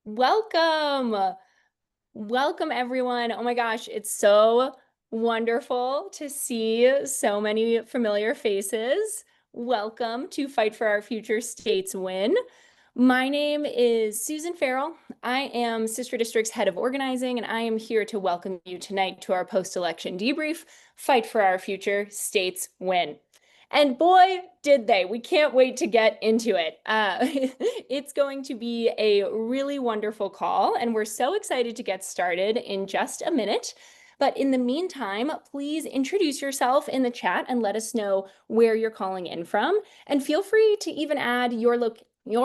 Welcome. Welcome, everyone. Oh my gosh, it's so wonderful to see so many familiar faces. Welcome to Fight for Our Future States Win. My name is Susan Farrell. I am Sister District's head of organizing, and I am here to welcome you tonight to our post-election debrief, Fight for Our Future States Win. And boy, did they. We can't wait to get into it. It's going to be a really wonderful call, and we're so excited to get started in just a minute. But in the meantime, please introduce yourself in the chat and let us know where you're calling in from. And feel free to even add your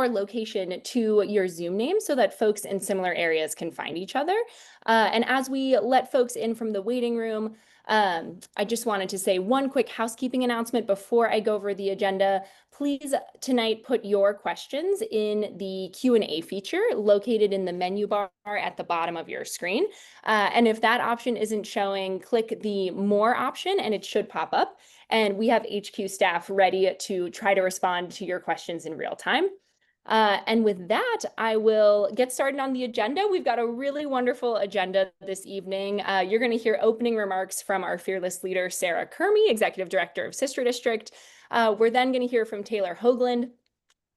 location to your Zoom name so that folks in similar areas can find each other. And as we let folks in from the waiting room, I just wanted to say one quick housekeeping announcement before I go over the agenda. Please tonight put your questions in the Q&A feature located in the menu bar at the bottom of your screen. And if that option isn't showing, click the More option and it should pop up. And we have HQ staff ready to try to respond to your questions in real time. And with that, I will get started on the agenda. We've got a really wonderful agenda this evening. You're going to hear opening remarks from our fearless leader, Sarah Kermy, Executive Director of Sister District. We're then going to hear from Taylor Hoagland,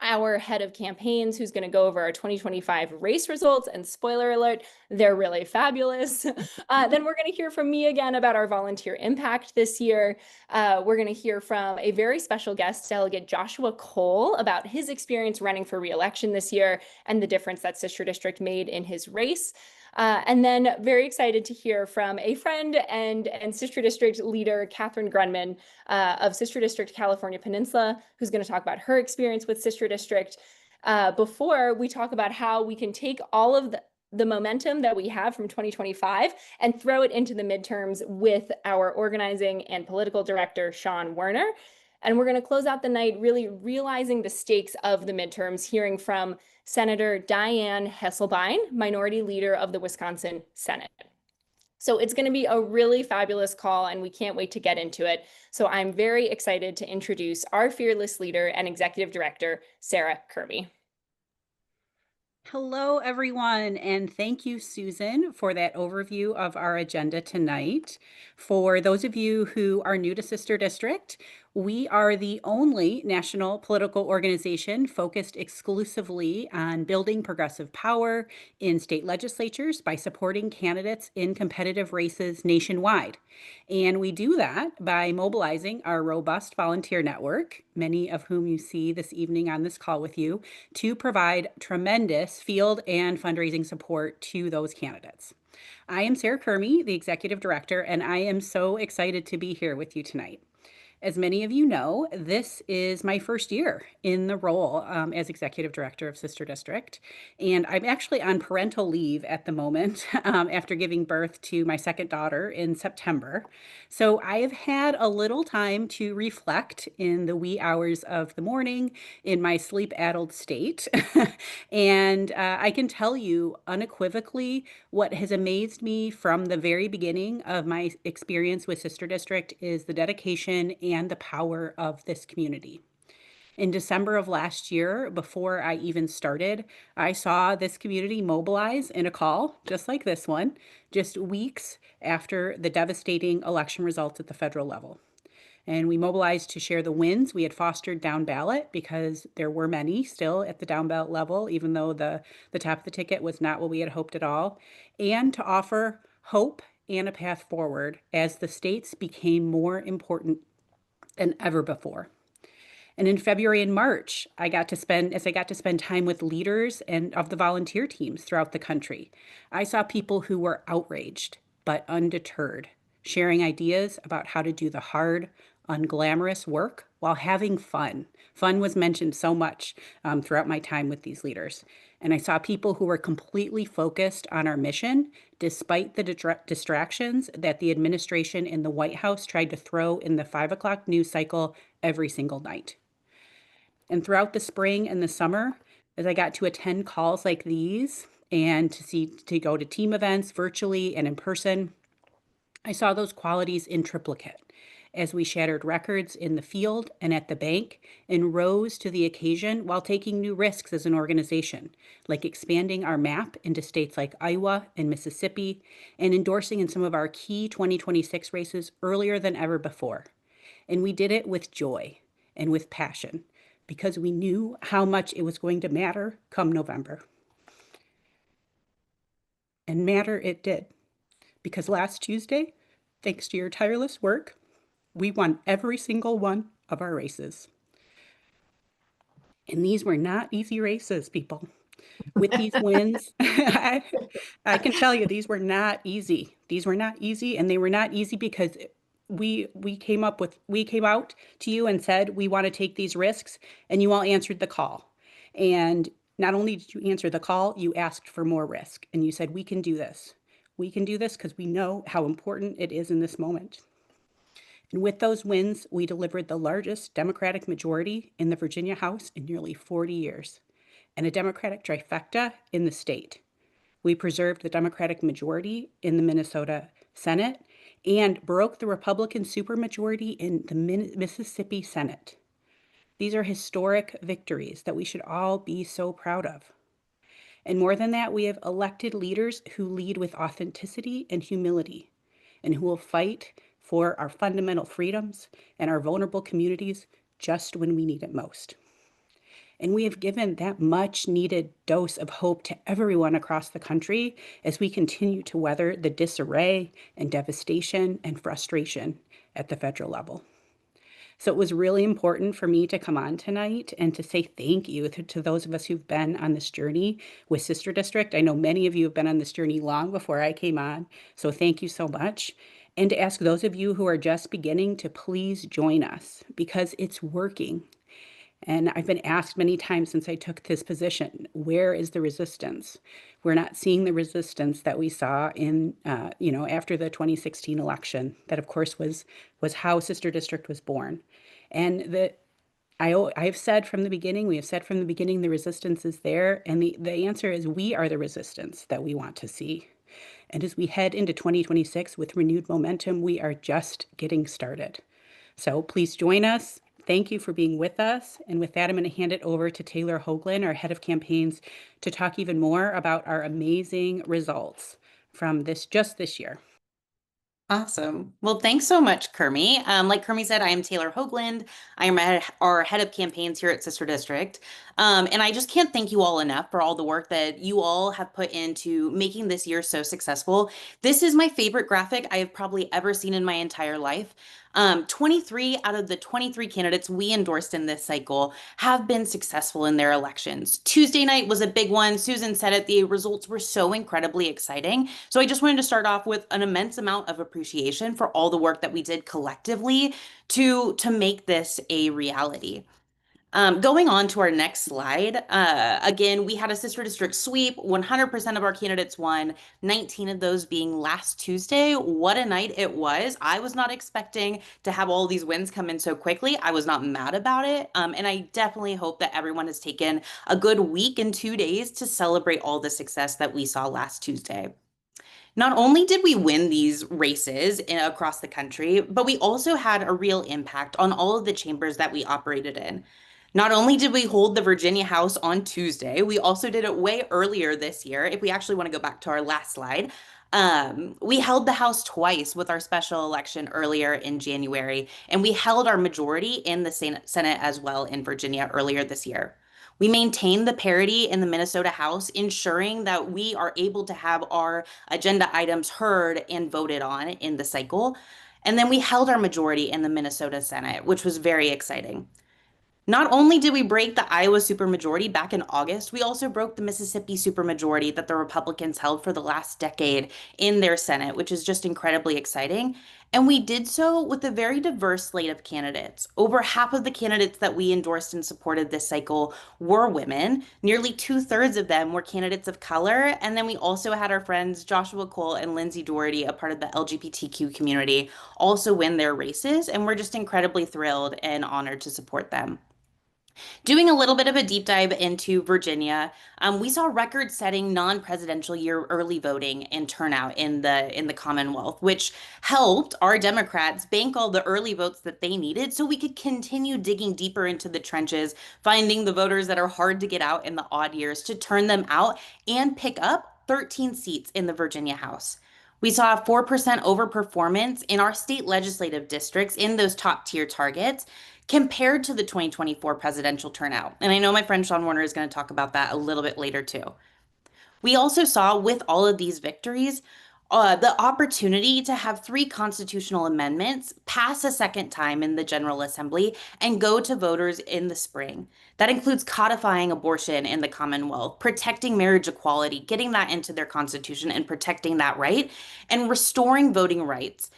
our head of campaigns, who's going to go over our 2025 race results. And spoiler alert, they're really fabulous. Then we're going to hear from me again about our volunteer impact this year. We're going to hear from a very special guest, Delegate Joshua Cole, about his experience running for re-election this year and the difference that Sister District made in his race. And then very excited to hear from a friend and Sister District leader, Catherine Grunman, of Sister District California Peninsula, who's going to talk about her experience with Sister District before we talk about how we can take all of the momentum that we have from 2025 and throw it into the midterms with our organizing and political director, Sean Werner. And we're going to close out the night really realizing the stakes of the midterms, hearing from Senator Diane Hesselbein, Minority Leader of the Wisconsin Senate. So it's going to be a really fabulous call, and we can't wait to get into it. So I'm very excited to introduce our fearless leader and executive director, Sarah Kermy. Hello, everyone, and thank you, Susan, for that overview of our agenda tonight. For those of you who are new to Sister District, we are the only national political organization focused exclusively on building progressive power in state legislatures by supporting candidates in competitive races nationwide. And we do that by mobilizing our robust volunteer network, many of whom you see this evening on this call with you, to provide tremendous field and fundraising support to those candidates. I am Sarah Kermy, the executive director, and I am so excited to be here with you tonight. As many of you know, this is my first year in the role as executive director of Sister District, and I'm actually on parental leave at the moment after giving birth to my second daughter in September. So I have had a little time to reflect in the wee hours of the morning in my sleep-addled state, and I can tell you unequivocally what has amazed me from the very beginning of my experience with Sister District is the dedication and the power of this community. In December of last year, before I even started, I saw this community mobilize in a call, just like this one, just weeks after the devastating election results at the federal level. And we mobilized to share the wins we had fostered down ballot because there were many still at the down ballot level, even though the top of the ticket was not what we had hoped at all, and to offer hope and a path forward as the states became more important than ever before. And in February and March, I got to spend time with leaders and of the volunteer teams throughout the country, I saw people who were outraged but undeterred, sharing ideas about how to do the hard, unglamorous work while having fun. Fun was mentioned so much throughout my time with these leaders. And I saw people who were completely focused on our mission, despite the distractions that the administration in the White House tried to throw in the 5 o'clock news cycle every single night. And throughout the spring and the summer, as I got to attend calls like these and to go to team events virtually and in person, I saw those qualities in triplicate. as we shattered records in the field and at the bank and rose to the occasion while taking new risks as an organization, like expanding our map into states like Iowa and Mississippi and endorsing in some of our key 2026 races earlier than ever before. And we did it with joy and with passion because we knew how much it was going to matter come November. And matter it did, because last Tuesday, thanks to your tireless work, we won every single one of our races. And these were not easy races, people. With these wins, I can tell you these were not easy. These were not easy, and they were not easy because we came out to you and said we want to take these risks, and you all answered the call. And not only did you answer the call, you asked for more risk, and you said we can do this. We can do this because we know how important it is in this moment. And with those wins, we delivered the largest Democratic majority in the Virginia House in nearly 40 years and a Democratic trifecta in the state. We preserved the Democratic majority in the Minnesota Senate and broke the Republican supermajority in the Mississippi Senate. These are historic victories that we should all be so proud of. And more than that, we have elected leaders who lead with authenticity and humility and who will fight for our fundamental freedoms and our vulnerable communities just when we need it most. And we have given that much needed dose of hope to everyone across the country as we continue to weather the disarray and devastation and frustration at the federal level. So it was really important for me to come on tonight and to say thank you to those of us who've been on this journey with Sister District. I know many of you have been on this journey long before I came on, so thank you so much. And to ask those of you who are just beginning to please join us because it's working. And I've been asked many times since I took this position, where is the resistance? We're not seeing the resistance that we saw in, after the 2016 election. That, of course, was how Sister District was born. And I've said from the beginning, we have said from the beginning, the resistance is there. And the answer is we are the resistance that we want to see. And as we head into 2026 with renewed momentum, we are just getting started. So please join us. Thank you for being with us. And with that, I'm going to hand it over to Taylor Hoagland, our head of campaigns, to talk even more about our amazing results from this year. Awesome. Well, thanks so much, Kermie. Like Kermie said, I am Taylor Hoagland. I am our head of campaigns here at Sister District. And I just can't thank you all enough for all the work that you all have put into making this year so successful. This is my favorite graphic I have probably ever seen in my entire life. 23 out of the 23 candidates we endorsed in this cycle have been successful in their elections. Tuesday night was a big one. Susan said it, the results were so incredibly exciting. So I just wanted to start off with an immense amount of appreciation for all the work that we did collectively to make this a reality. Going on to our next slide, again, we had a sister district sweep. 100% of our candidates won, 19 of those being last Tuesday. What a night it was. I was not expecting to have all these wins come in so quickly. I was not mad about it. And I definitely hope that everyone has taken a good week and 2 days to celebrate all the success that we saw last Tuesday. Not only did we win these races across the country, but we also had a real impact on all of the chambers that we operated in. Not only did we hold the Virginia House on Tuesday, we also did it way earlier this year. If we actually want to go back to our last slide, we held the House twice with our special election earlier in January, and we held our majority in the Senate as well in Virginia earlier this year. We maintained the parity in the Minnesota House, ensuring that we are able to have our agenda items heard and voted on in the cycle. And then we held our majority in the Minnesota Senate, which was very exciting. Not only did we break the Iowa supermajority back in August, we also broke the Mississippi supermajority that the Republicans held for the last decade in their Senate, which is just incredibly exciting. And we did so with a very diverse slate of candidates. Over half of the candidates that we endorsed and supported this cycle were women. Nearly 2/3 of them were candidates of color. And then we also had our friends Joshua Cole and Lindsay Doherty, a part of the LGBTQ community, also win their races. And we're just incredibly thrilled and honored to support them. Doing a little bit of a deep dive into Virginia, we saw record-setting non-presidential year early voting and turnout in the Commonwealth, which helped our Democrats bank all the early votes that they needed so we could continue digging deeper into the trenches, finding the voters that are hard to get out in the odd years to turn them out and pick up 13 seats in the Virginia House. We saw a 4% overperformance in our state legislative districts in those top tier targets compared to the 2024 presidential turnout. And I know my friend Sean Warner is going to talk about that a little bit later too. We also saw with all of these victories, the opportunity to have three constitutional amendments pass a second time in the General Assembly and go to voters in the spring. That includes codifying abortion in the Commonwealth, protecting marriage equality, getting that into their constitution and protecting that right, and restoring voting rights.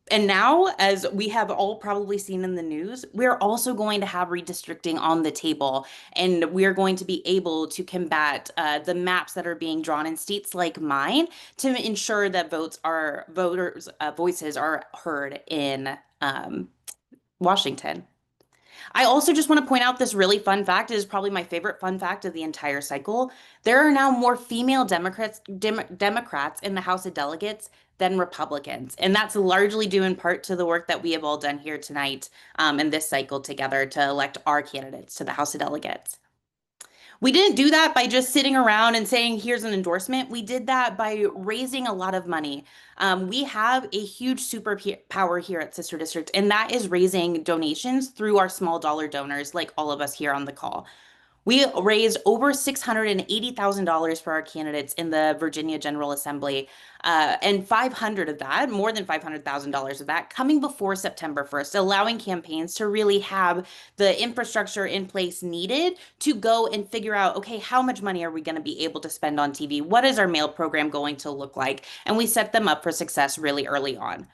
And now, as we have all probably seen in the news, we're also going to have redistricting on the table, and we're going to be able to combat the maps that are being drawn in states like mine to ensure that voters' voices are heard in Washington. I also just want to point out this really fun fact. It is probably my favorite fun fact of the entire cycle. There are now more female Democrats in the House of Delegates than Republicans, and that's largely due in part to the work that we have all done here tonight in this cycle together to elect our candidates to the House of Delegates. We didn't do that by just sitting around and saying, here's an endorsement. We did that by raising a lot of money. We have a huge superpower here at Sister District, and that is raising donations through our small dollar donors, like all of us here on the call. We raised over $680,000 for our candidates in the Virginia General Assembly, and 500 of that, more than $500,000 of that, coming before September 1st, allowing campaigns to really have the infrastructure in place needed to go and figure out, okay, how much money are we going to be able to spend on TV? What is our mail program going to look like? And we set them up for success really early on.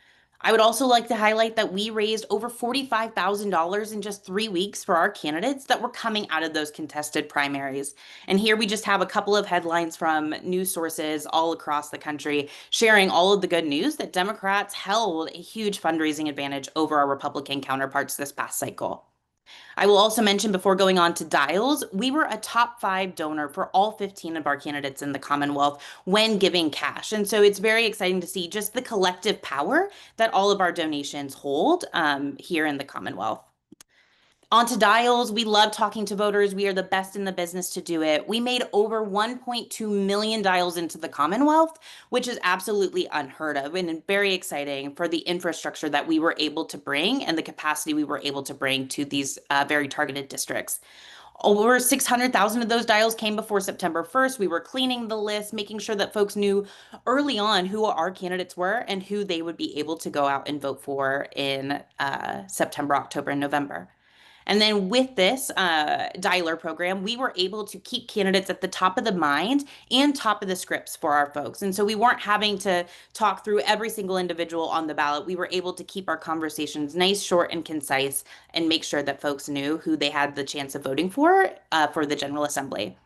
I would also like to highlight that we raised over $45,000 in just 3 weeks for our candidates that were coming out of those contested primaries. And here we just have a couple of headlines from news sources all across the country sharing all of the good news that Democrats held a huge fundraising advantage over our Republican counterparts this past cycle. I will also mention before going on to Dials, we were a top 5 donor for all 15 of our candidates in the Commonwealth when giving cash. And so it's very exciting to see just the collective power that all of our donations hold here in the Commonwealth. On to Dials. We love talking to voters. We are the best in the business to do it. We made over 1.2 million dials into the Commonwealth, which is absolutely unheard of and very exciting for the infrastructure that we were able to bring and the capacity we were able to bring to these very targeted districts. Over 600,000 of those dials came before September 1st. We were cleaning the list, making sure that folks knew early on who our candidates were and who they would be able to go out and vote for in September, October, and November. And then with this dialer program, we were able to keep candidates at the top of the mind and top of the scripts for our folks. And so we weren't having to talk through every single individual on the ballot. We were able to keep our conversations nice, short, and concise and make sure that folks knew who they had the chance of voting for the General Assembly.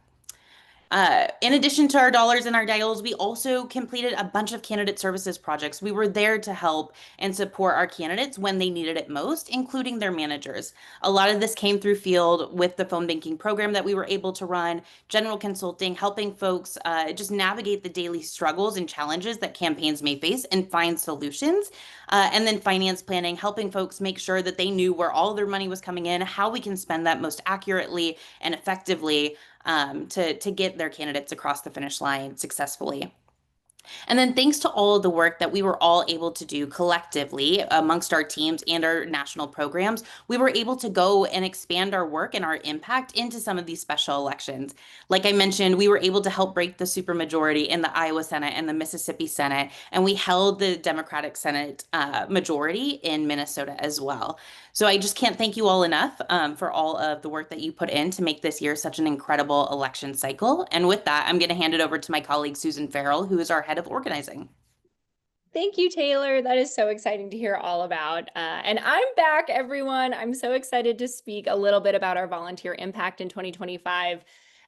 In addition to our dollars and our dials, we also completed a bunch of candidate services projects. We were there to help and support our candidates when they needed it most, including their managers. A lot of this came through field with the phone banking program that we were able to run, general consulting, helping folks just navigate the daily struggles and challenges that campaigns may face and find solutions. And then finance planning, helping folks make sure that they knew where all their money was coming in, how we can spend that most accurately and effectively to get their candidates across the finish line successfully. And then thanks to all of the work that we were all able to do collectively amongst our teams and our national programs, we were able to go and expand our work and our impact into some of these special elections. Like I mentioned, we were able to help break the supermajority in the Iowa Senate and the Mississippi Senate, and we held the Democratic Senate majority in Minnesota as well. So I just can't thank you all enough for all of the work that you put in to make this year such an incredible election cycle. And with that, I'm going to hand it over to my colleague, Susan Farrell, who is our head of organizing. Thank you, Taylor. That is so exciting to hear all about. And I'm back, everyone. I'm so excited to speak a little bit about our volunteer impact in 2025.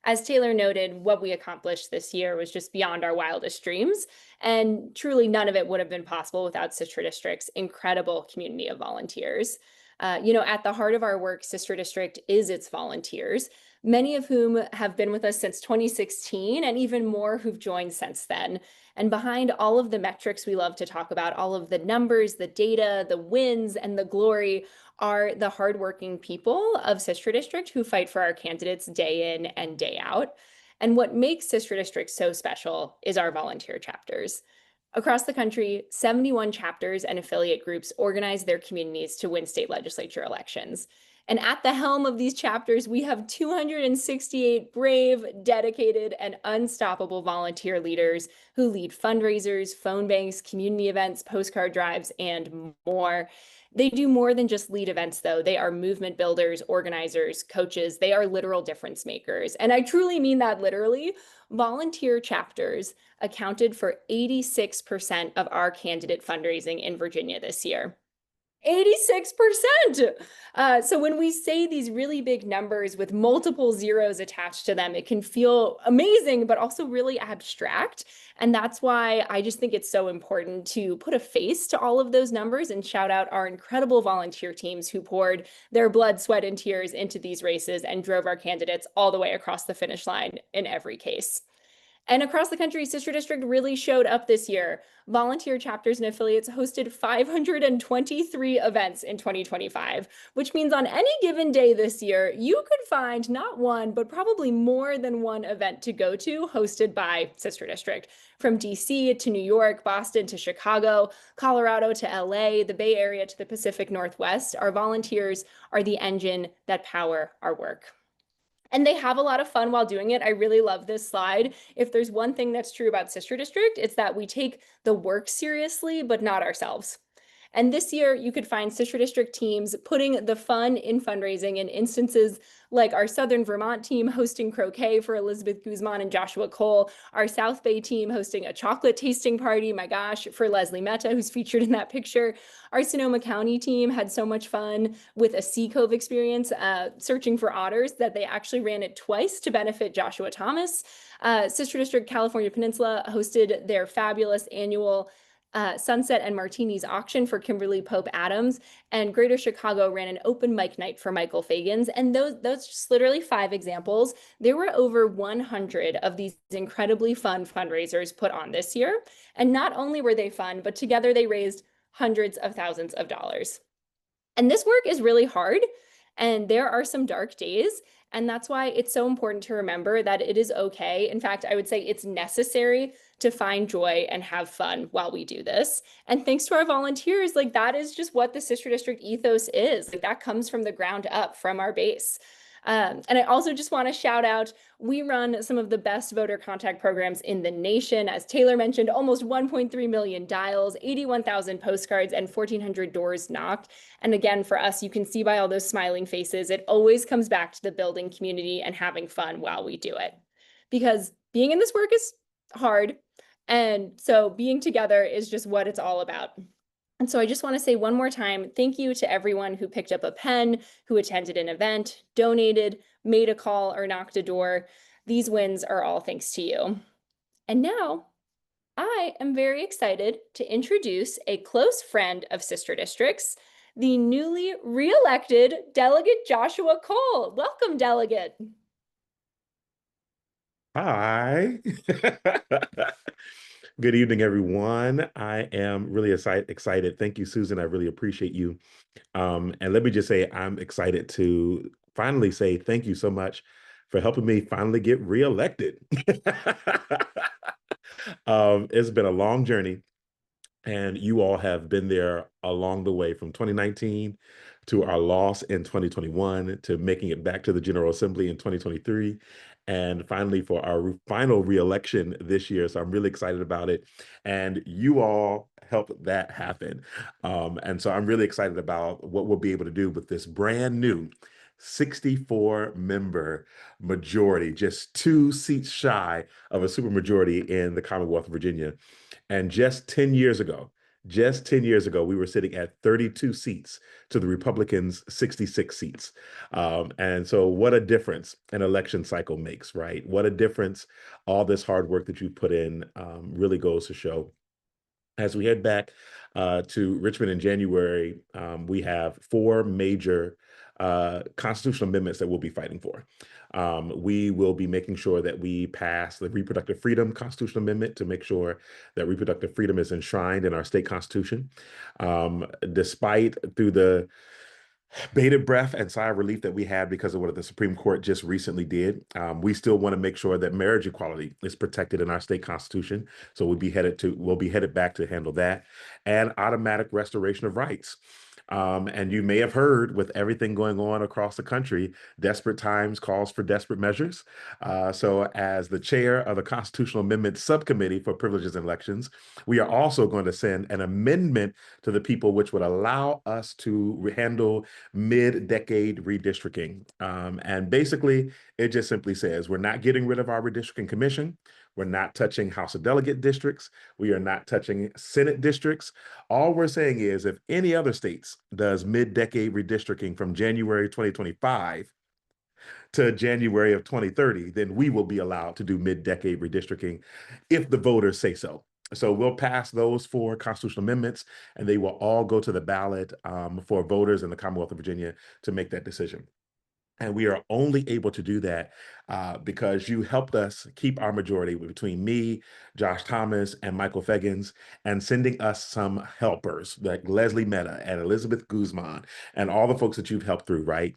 As Taylor noted, what we accomplished this year was just beyond our wildest dreams. And truly, none of it would have been possible without Sister District's incredible community of volunteers. At the heart of our work, Sister District is its volunteers, many of whom have been with us since 2016 and even more who've joined since then. And behind all of the metrics we love to talk about, all of the numbers, the data, the wins, and the glory are the hardworking people of Sister District who fight for our candidates day in and day out. And what makes Sister District so special is our volunteer chapters. Across the country, 71 chapters and affiliate groups organize their communities to win state legislature elections. And at the helm of these chapters, we have 268 brave, dedicated, and unstoppable volunteer leaders who lead fundraisers, phone banks, community events, postcard drives, and more. They do more than just lead events, though. They are movement builders, organizers, coaches. They are literal difference makers. And I truly mean that literally. Volunteer chapters accounted for 86% of our candidate fundraising in Virginia this year. 86%. So when we say these really big numbers with multiple zeros attached to them, it can feel amazing, but also really abstract. And that's why I just think it's so important to put a face to all of those numbers and shout out our incredible volunteer teams who poured their blood, sweat, and tears into these races and drove our candidates all the way across the finish line in every case. And across the country, Sister District really showed up this year. Volunteer chapters and affiliates hosted 523 events in 2025, which means on any given day this year, you could find not one, but probably more than one event to go to hosted by Sister District. From DC to New York, Boston to Chicago, Colorado to LA, the Bay Area to the Pacific Northwest, our volunteers are the engine that power our work. And they have a lot of fun while doing it. I really love this slide. If there's one thing that's true about Sister District, it's that we take the work seriously, but not ourselves. And this year, you could find Sister District teams putting the fun in fundraising in instances like our Southern Vermont team hosting croquet for Elizabeth Guzman and Joshua Cole, our South Bay team hosting a chocolate tasting party, my gosh, for Leslie Mehta, who's featured in that picture. Our Sonoma County team had so much fun with a Sea Cove experience, searching for otters, that they actually ran it twice to benefit Joshua Thomas. Sister District California Peninsula hosted their fabulous annual Sunset and Martinis auction for Kimberly Pope Adams, and Greater Chicago ran an open mic night for Michael Fagans. And those just literally 5 examples. There were over 100 of these incredibly fun fundraisers put on this year. And not only were they fun, but together they raised hundreds of thousands of dollars. And this work is really hard, and there are some dark days. And that's why it's so important to remember that it is okay. In fact, I would say it's necessary to find joy and have fun while we do this. And thanks to our volunteers, like that is just what the Sister District ethos is. Like that comes from the ground up, from our base. And I also just want to shout out, we run some of the best voter contact programs in the nation. As Taylor mentioned, almost 1.3 million dials, 81,000 postcards, and 1,400 doors knocked. And again, for us, you can see by all those smiling faces, it always comes back to the building community and having fun while we do it. Because being in this work is hard. And so being together is just what it's all about. And so I just want to say one more time, thank you to everyone who picked up a pen, who attended an event, donated, made a call, or knocked a door. These wins are all thanks to you. And now I am very excited to introduce a close friend of Sister Districts, the newly re-elected Delegate Joshua Cole. Welcome, Delegate. Hi. Good evening, everyone. I am really excited. Thank you, Susan. I really appreciate you. And let me just say, I'm excited to finally say thank you so much for helping me finally get reelected. It's been a long journey, and you all have been there along the way from 2019 to our loss in 2021 to making it back to the General Assembly in 2023. And finally, for our final reelection this year. So I'm really excited about it. And you all helped that happen. And so I'm really excited about what we'll be able to do with this brand new 64-member majority, just 2 seats shy of a supermajority in the Commonwealth of Virginia. And just 10 years ago, we were sitting at 32 seats to the Republicans' 66 seats. And so what a difference an election cycle makes, right? What a difference all this hard work that you put in really goes to show. As we head back to Richmond in January, we have four major constitutional amendments that we'll be fighting for. We will be making sure that we pass the Reproductive Freedom Constitutional Amendment to make sure that reproductive freedom is enshrined in our state constitution. Despite through the bated breath and sigh of relief that we had because of what the Supreme Court just recently did. We still want to make sure that marriage equality is protected in our state constitution. So we'll be headed back to handle that, and automatic restoration of rights. And you may have heard, with everything going on across the country, desperate times calls for desperate measures. So as the chair of the Constitutional Amendment Subcommittee for Privileges and Elections, we are also going to send an amendment to the people which would allow us to handle mid-decade redistricting. And basically, it just simply says we're not getting rid of our redistricting commission. We're not touching House of Delegate districts. We are not touching Senate districts. All we're saying is if any other states does mid-decade redistricting from January 2025 to January of 2030, then we will be allowed to do mid-decade redistricting if the voters say so. So we'll pass those four constitutional amendments, and they will all go to the ballot for voters in the Commonwealth of Virginia to make that decision. And we are only able to do that because you helped us keep our majority between me, Josh Thomas, and Michael Feggins, and sending us some helpers like Leslie Mehta and Elizabeth Guzman and all the folks that you've helped through, right?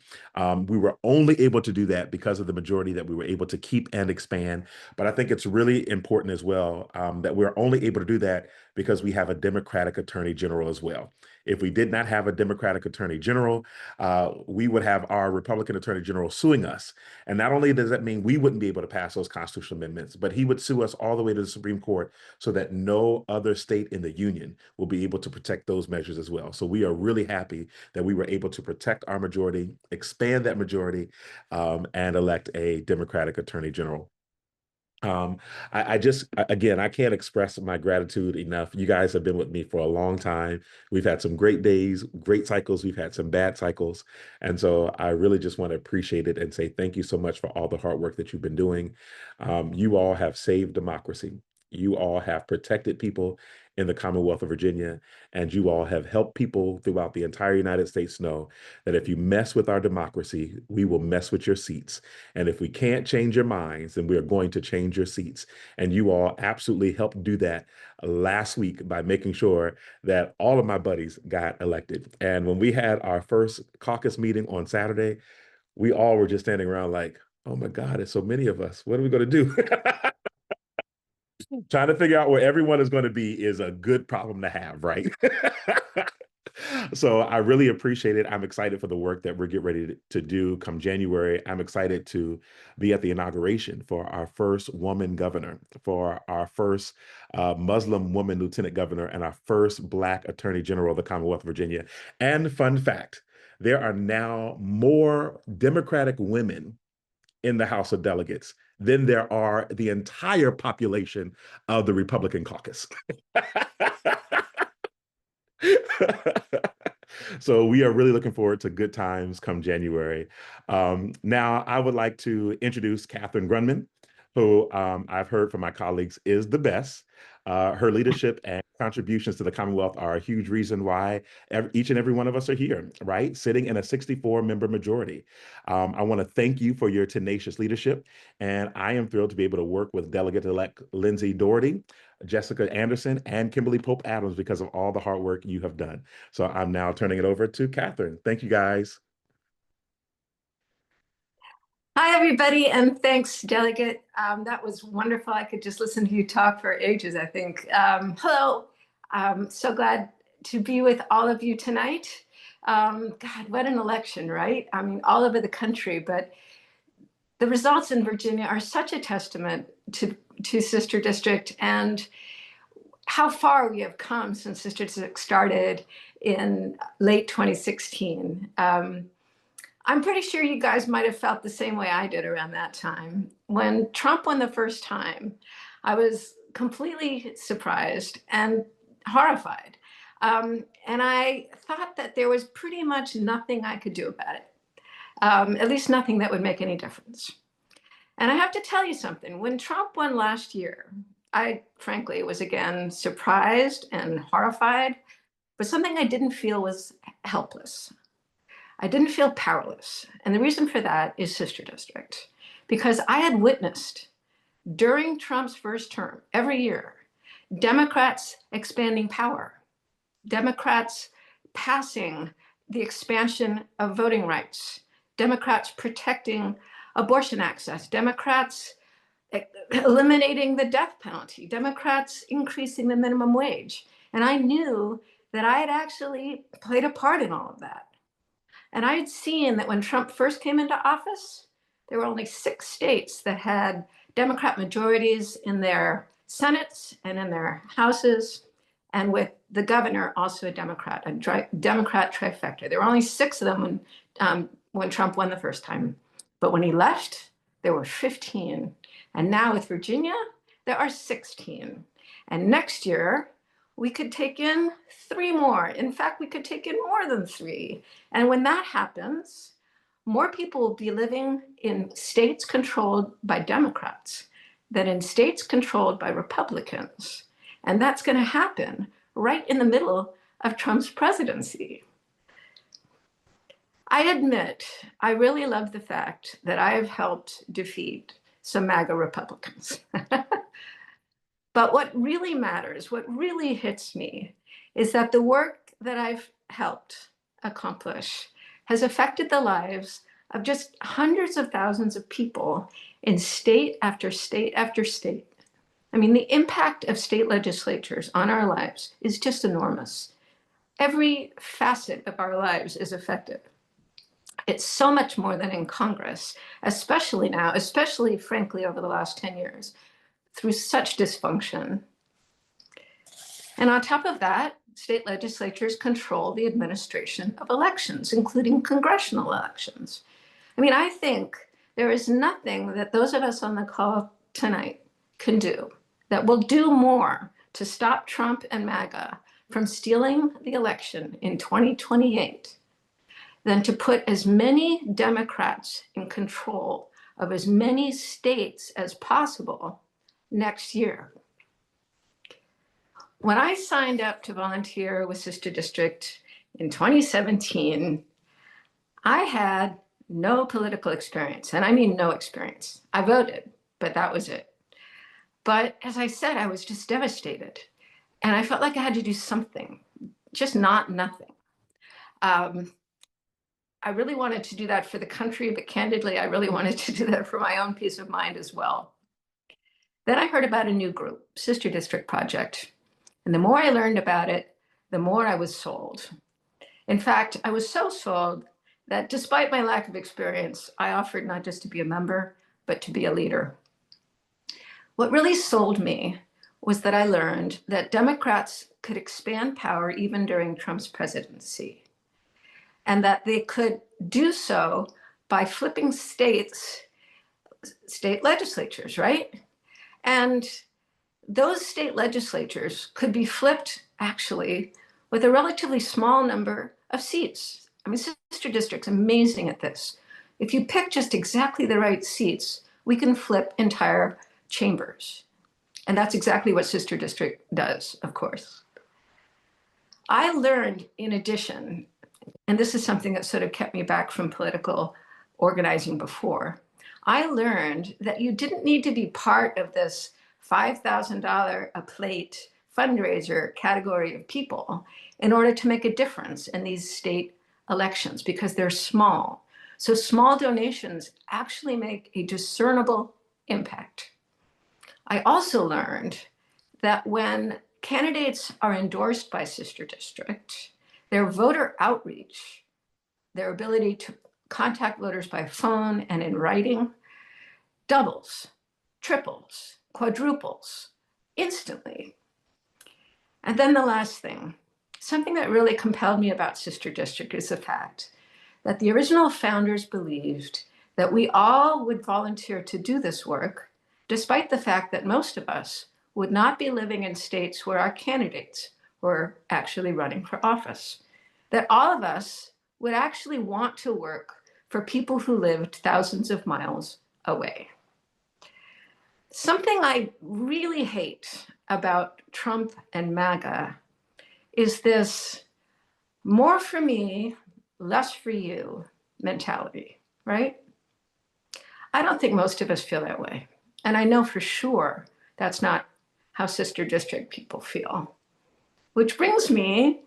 We were only able to do that because of the majority that we were able to keep and expand. But I think it's really important as well that we're only able to do that because we have a Democratic Attorney General as well. If we did not have a Democratic Attorney General, we would have our Republican Attorney General suing us. And not only does that mean we wouldn't be able to pass those constitutional amendments, but he would sue us all the way to the Supreme Court so that no other state in the union will be able to protect those measures as well. So we are really happy that we were able to protect our majority, expand that majority, and elect a Democratic Attorney General. Again, I can't express my gratitude enough. You guys have been with me for a long time. We've had some great days, great cycles. We've had some bad cycles. And so I really just want to appreciate it and say thank you so much for all the hard work that you've been doing. You all have saved democracy. You all have protected people in the Commonwealth of Virginia, and you all have helped people throughout the entire United States know that if you mess with our democracy, we will mess with your seats. And if we can't change your minds, then we are going to change your seats. And you all absolutely helped do that last week by making sure that all of my buddies got elected. And when we had our first caucus meeting on Saturday, we all were just standing around like, oh my God, it's so many of us. What are we going to do? Trying to figure out where everyone is going to be is a good problem to have, right? So I really appreciate it. I'm excited for the work that we're getting ready to do come January. I'm excited to be at the inauguration for our first woman governor, for our first Muslim woman lieutenant governor, and our first Black attorney general of the Commonwealth of Virginia. And fun fact, there are now more Democratic women in the House of Delegates than there are the entire population of the Republican caucus. So we are really looking forward to good times come January. Now, I would like to introduce Catherine Grunman, who I've heard from my colleagues is the best. Her leadership and contributions to the Commonwealth are a huge reason why each and every one of us are here, right? Sitting in a 64-member majority. I want to thank you for your tenacious leadership, and I am thrilled to be able to work with Delegate-elect Lindsay Doherty, Jessica Anderson, and Kimberly Pope Adams because of all the hard work you have done. So I'm now turning it over to Catherine. Thank you, guys. Hi, everybody, and thanks, Delegate. That was wonderful. I could just listen to you talk for ages, I think. Hello. I'm so glad to be with all of you tonight. God, what an election, right? I mean, all over the country, but the results in Virginia are such a testament to Sister District and how far we have come since Sister District started in late 2016. I'm pretty sure you guys might have felt the same way I did around that time. When Trump won the first time, I was completely surprised and horrified. And I thought that there was pretty much nothing I could do about it, at least nothing that would make any difference. And I have to tell you something. When Trump won last year, I frankly was again surprised and horrified, but something I didn't feel was helpless. I didn't feel powerless. And the reason for that is Sister District, because I had witnessed during Trump's first term, every year, Democrats expanding power, Democrats passing the expansion of voting rights, Democrats protecting abortion access, Democrats eliminating the death penalty, Democrats increasing the minimum wage. And I knew that I had actually played a part in all of that. And I had seen that when Trump first came into office, there were only 6 states that had Democrat majorities in their Senates and in their houses, and with the governor also a Democrat trifecta. There were only 6 of them when Trump won the first time. But when he left, there were 15. And now with Virginia, there are 16. And next year, we could take in 3 more. In fact, we could take in more than 3. And when that happens, more people will be living in states controlled by Democrats than in states controlled by Republicans. And that's going to happen right in the middle of Trump's presidency. I admit, I really love the fact that I have helped defeat some MAGA Republicans. But what really matters, what really hits me, is that the work that I've helped accomplish has affected the lives of just hundreds of thousands of people in state after state after state. I mean, the impact of state legislatures on our lives is just enormous. Every facet of our lives is affected. It's so much more than in Congress, especially now, especially frankly over the last 10 years, through such dysfunction. And on top of that, state legislatures control the administration of elections, including congressional elections. I mean, I think there is nothing that those of us on the call tonight can do that will do more to stop Trump and MAGA from stealing the election in 2028 than to put as many Democrats in control of as many states as possible next year. When I signed up to volunteer with Sister District in 2017, I had no political experience, and I mean no experience. I voted, but that was it. But as I said, I was just devastated, and I felt like I had to do something, just not nothing. I really wanted to do that for the country, but candidly, I really wanted to do that for my own peace of mind as well. Then I heard about a new group, Sister District Project. And the more I learned about it, the more I was sold. In fact, I was so sold that despite my lack of experience, I offered not just to be a member, but to be a leader. What really sold me was that I learned that Democrats could expand power even during Trump's presidency, and that they could do so by flipping state legislatures, right? And those state legislatures could be flipped actually with a relatively small number of seats. I mean, Sister District's amazing at this. If you pick just exactly the right seats, we can flip entire chambers. And that's exactly what Sister District does, of course. I learned, in addition, and this is something that sort of kept me back from political organizing before, I learned that you didn't need to be part of this $5,000 a plate fundraiser category of people in order to make a difference in these state elections, because they're small. So small donations actually make a discernible impact. I also learned that when candidates are endorsed by Sister District, their voter outreach, their ability to contact voters by phone and in writing, doubles, triples, quadruples instantly. And then the last thing, something that really compelled me about Sister District is the fact that the original founders believed that we all would volunteer to do this work, despite the fact that most of us would not be living in states where our candidates were actually running for office. That all of us would actually want to work for people who lived thousands of miles away. Something I really hate about Trump and MAGA is this more for me, less for you mentality, right? I don't think most of us feel that way. And I know for sure that's not how sister district people feel. Which brings me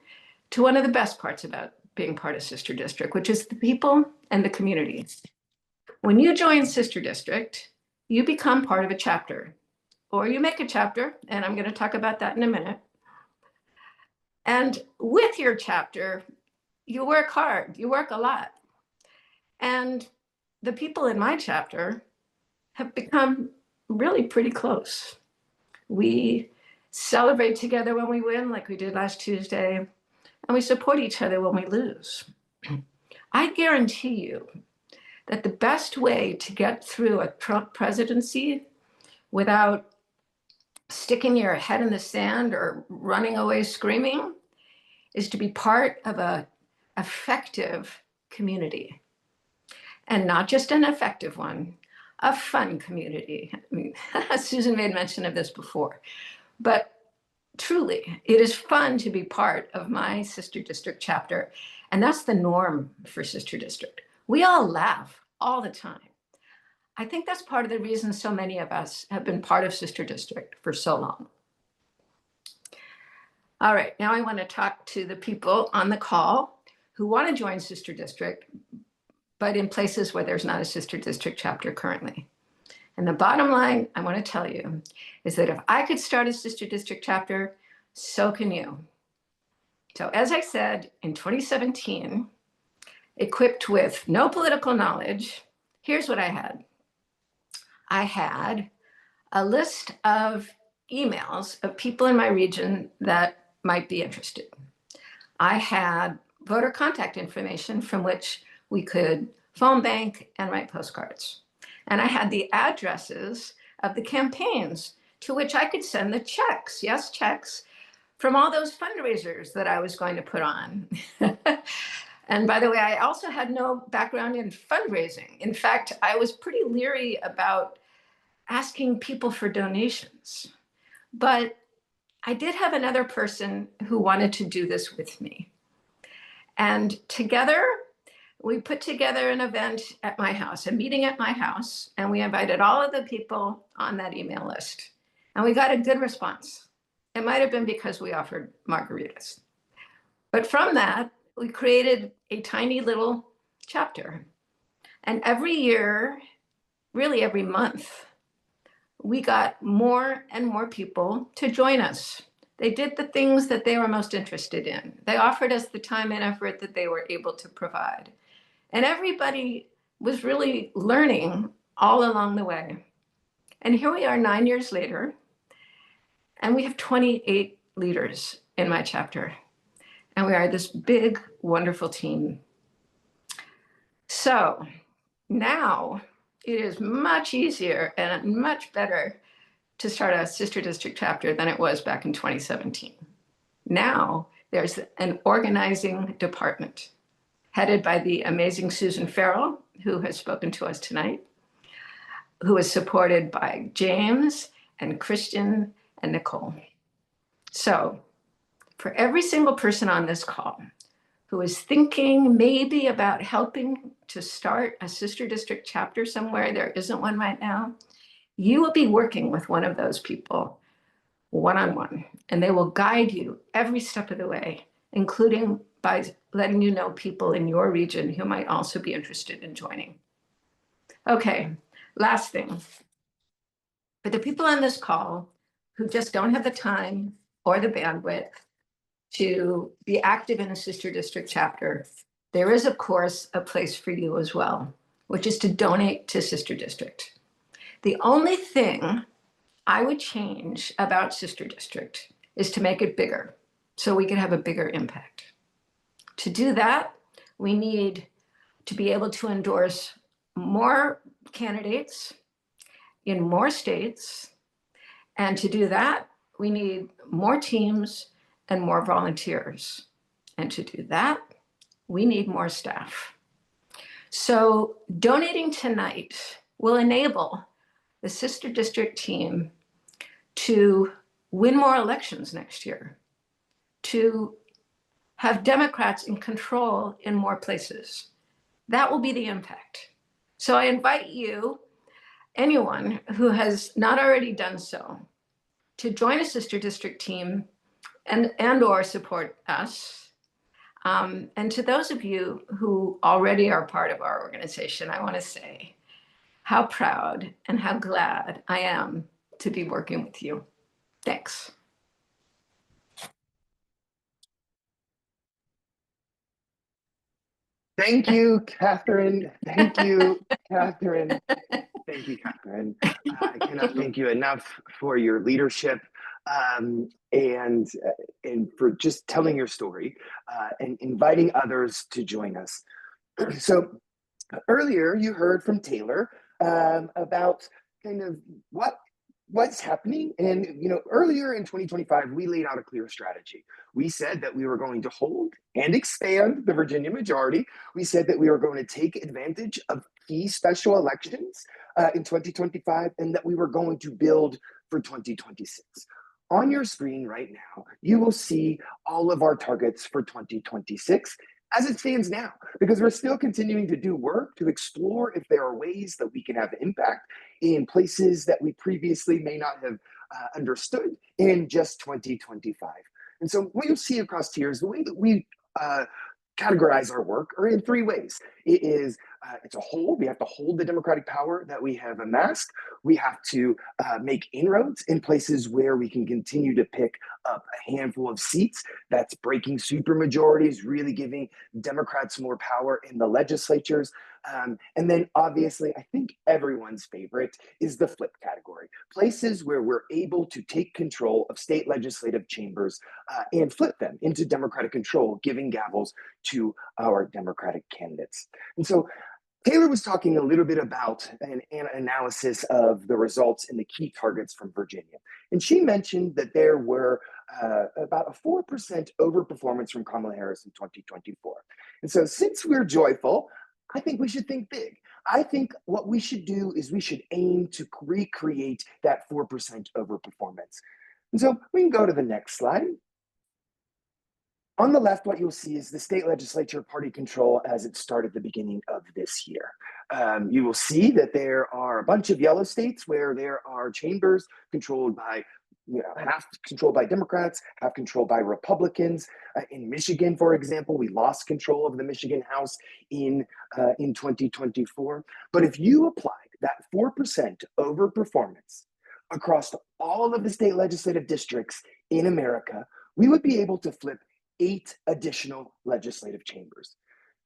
to one of the best parts about being part of sister district, which is the people and the community. When you join sister district, you become part of a chapter, or you make a chapter, and I'm going to talk about that in a minute. And with your chapter, you work hard, you work a lot. And the people in my chapter have become really pretty close. We celebrate together when we win, like we did last Tuesday, and we support each other when we lose. I guarantee you that the best way to get through a Trump presidency without sticking your head in the sand or running away screaming is to be part of an effective community. And not just an effective one, a fun community. I mean, Susan made mention of this before, but truly, it is fun to be part of my sister district chapter. And that's the norm for sister district. We all laugh all the time. I think that's part of the reason so many of us have been part of sister district for so long. All right, now I want to talk to the people on the call who want to join sister district, but in places where there's not a sister district chapter currently. And the bottom line I want to tell you is that if I could start a sister district chapter, so can you. So as I said, in 2017, equipped with no political knowledge, here's what I had. I had a list of emails of people in my region that might be interested. I had voter contact information from which we could phone bank and write postcards. And I had the addresses of the campaigns to which I could send the checks, yes, checks, from all those fundraisers that I was going to put on. And by the way, I also had no background in fundraising. In fact, I was pretty leery about asking people for donations. But I did have another person who wanted to do this with me. And together, we put together an event at my house, a meeting at my house, and we invited all of the people on that email list. And we got a good response. It might have been because we offered margaritas. But from that, we created a tiny little chapter. And every year, really every month, we got more and more people to join us. They did the things that they were most interested in. They offered us the time and effort that they were able to provide. And everybody was really learning all along the way. And here we are 9 years later, and we have 28 leaders in my chapter. And we are this big, wonderful team. So now it is much easier and much better to start a sister district chapter than it was back in 2017. Now there's an organizing department headed by the amazing Susan Farrell, who has spoken to us tonight, who is supported by James and Christian and Nicole. So for every single person on this call who is thinking maybe about helping to start a sister district chapter somewhere there isn't one right now, you will be working with one of those people one-on-one, and they will guide you every step of the way, including by letting you know people in your region who might also be interested in joining. Okay, last thing. For the people on this call who just don't have the time or the bandwidth to be active in a sister district chapter, there is, of course, a place for you as well, which is to donate to sister district. The only thing I would change about sister district is to make it bigger so we can have a bigger impact. To do that, we need to be able to endorse more candidates in more states. And to do that, we need more teams and more volunteers. And to do that, we need more staff. So donating tonight will enable the sister district team to win more elections next year, to have Democrats in control in more places. That will be the impact. So I invite you, anyone who has not already done so, to join a sister district team and or support us. And to those of you who already are part of our organization, I want to say how proud and how glad I am to be working with you. Thanks. Thank you, Catherine. Thank you, Catherine. Thank you, Catherine. I cannot thank you enough for your leadership and for just telling your story and inviting others to join us. So earlier you heard from Taylor about kind of what's happening. And, earlier in 2025, we laid out a clear strategy. We said that we were going to hold and expand the Virginia majority. We said that we were going to take advantage of key special elections in 2025, and that we were going to build for 2026. On your screen right now, you will see all of our targets for 2026 as it stands now, because we're still continuing to do work to explore if there are ways that we can have impact in places that we previously may not have understood in just 2025. And so what you'll see across tiers, the way that we categorize our work are in three ways. It is, it's a hold. We have to hold the democratic power that we have amassed. We have to make inroads in places where we can continue to pick up a handful of seats. That's breaking supermajorities, really giving Democrats more power in the legislatures. And then obviously, I think everyone's favorite is the flip category. Places where we're able to take control of state legislative chambers and flip them into Democratic control, giving gavels to our Democratic candidates. And so Taylor was talking a little bit about an analysis of the results in the key targets from Virginia. And she mentioned that there were about a 4% overperformance from Kamala Harris in 2024. And so since we're joyful, I think we should think big. I think what we should do is we should aim to recreate that 4% overperformance. And so we can go to the next slide. On the left, what you'll see is the state legislature party control as it started the beginning of this year. You will see that there are a bunch of yellow states where there are chambers controlled by, half controlled by Democrats, half controlled by Republicans. In Michigan, for example, we lost control of the Michigan House in 2024. But if you applied that 4% overperformance across all of the state legislative districts in America, we would be able to flip 8 additional legislative chambers.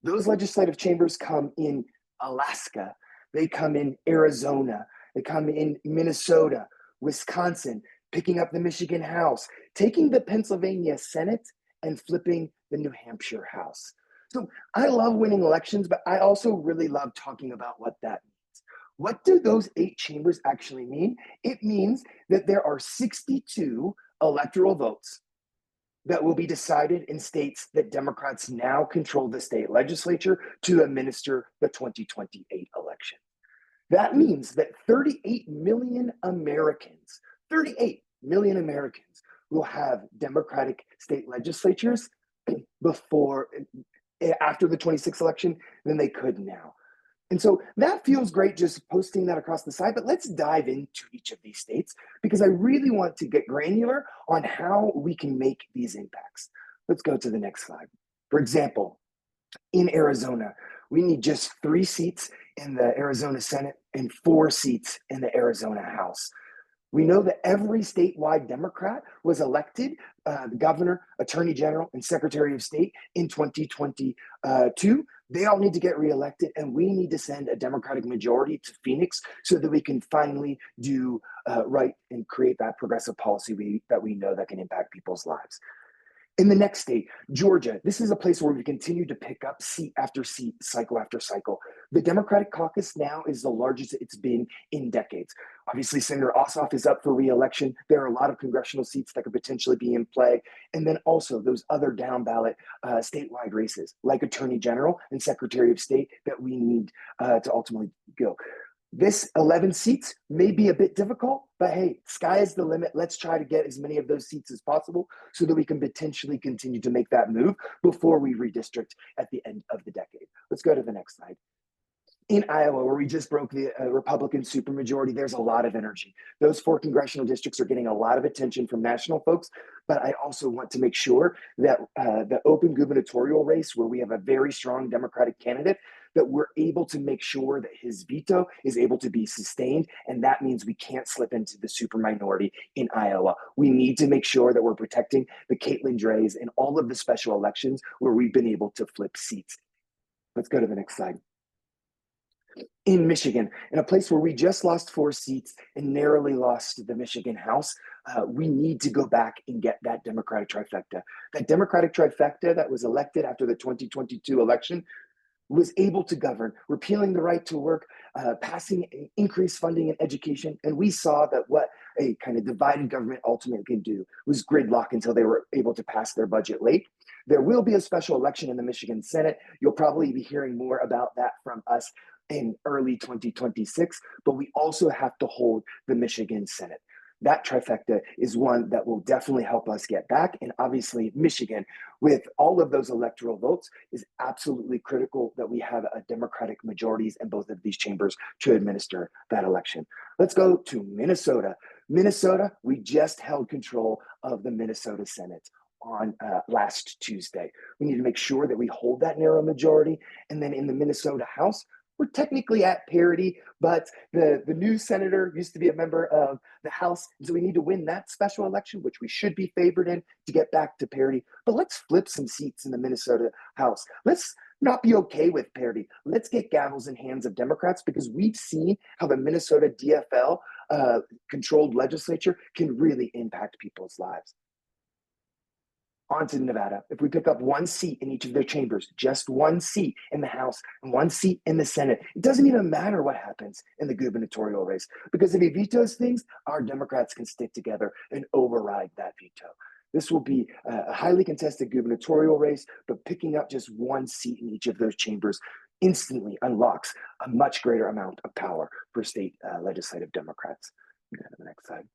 Those legislative chambers come in Alaska, they come in Arizona, they come in Minnesota, Wisconsin, picking up the Michigan House, taking the Pennsylvania Senate and flipping the New Hampshire House. So I love winning elections, but I also really love talking about what that means. What do those 8 chambers actually mean? It means that there are 62 electoral votes that will be decided in states that Democrats now control the state legislature to administer the 2028 election. That means that 38 million Americans will have Democratic state legislatures after the 26th election than they could now. And so that feels great just posting that across the side, but let's dive into each of these states because I really want to get granular on how we can make these impacts. Let's go to the next slide. For example, in Arizona, we need just 3 seats in the Arizona Senate and 4 seats in the Arizona House. We know that every statewide Democrat was elected, the governor, attorney general, and secretary of state in 2022. They all need to get reelected, and we need to send a Democratic majority to Phoenix so that we can finally do right and create that progressive policy that we know that can impact people's lives. In the next state, Georgia, this is a place where we continue to pick up seat after seat, cycle after cycle. The Democratic caucus now is the largest it's been in decades. Obviously, Senator Ossoff is up for re-election. There are a lot of congressional seats that could potentially be in play. And then also those other down ballot statewide races like Attorney General and Secretary of State that we need to ultimately go. This 11 seats may be a bit difficult, but hey, sky is the limit. Let's try to get as many of those seats as possible so that we can potentially continue to make that move before we redistrict at the end of the decade. Let's go to the next slide. In Iowa, where we just broke the Republican supermajority, there's a lot of energy. Those 4 congressional districts are getting a lot of attention from national folks, but I also want to make sure that the open gubernatorial race, where we have a very strong Democratic candidate, that we're able to make sure that his veto is able to be sustained, and that means we can't slip into the superminority in Iowa. We need to make sure that we're protecting the Caitlin Drays in all of the special elections where we've been able to flip seats. Let's go to the next slide. In Michigan, in a place where we just lost 4 seats and narrowly lost the Michigan House, we need to go back and get that Democratic trifecta. That Democratic trifecta that was elected after the 2022 election was able to govern, repealing the right to work, passing increased funding in education. And we saw that what a kind of divided government ultimately can do was gridlock until they were able to pass their budget late. There will be a special election in the Michigan Senate. You'll probably be hearing more about that from us in early 2026, but we also have to hold the Michigan Senate. That trifecta is one that will definitely help us get back. And obviously, Michigan, with all of those electoral votes, is absolutely critical that we have a Democratic majorities in both of these chambers to administer that election. Let's go to Minnesota. Minnesota, we just held control of the Minnesota Senate on last Tuesday. We need to make sure that we hold that narrow majority. And then in the Minnesota House, we're technically at parity, but the new senator used to be a member of the House. And so we need to win that special election, which we should be favored in, to get back to parity. But let's flip some seats in the Minnesota House. Let's not be okay with parity. Let's get gavels in hands of Democrats, because we've seen how the Minnesota DFL controlled legislature can really impact people's lives. On to Nevada. If we pick up 1 seat in each of their chambers, just 1 seat in the House and 1 seat in the Senate, it doesn't even matter what happens in the gubernatorial race, because if he vetoes things, our Democrats can stick together and override that veto. This will be a highly contested gubernatorial race, but picking up just 1 seat in each of those chambers instantly unlocks a much greater amount of power for state legislative Democrats. Go to the next slide.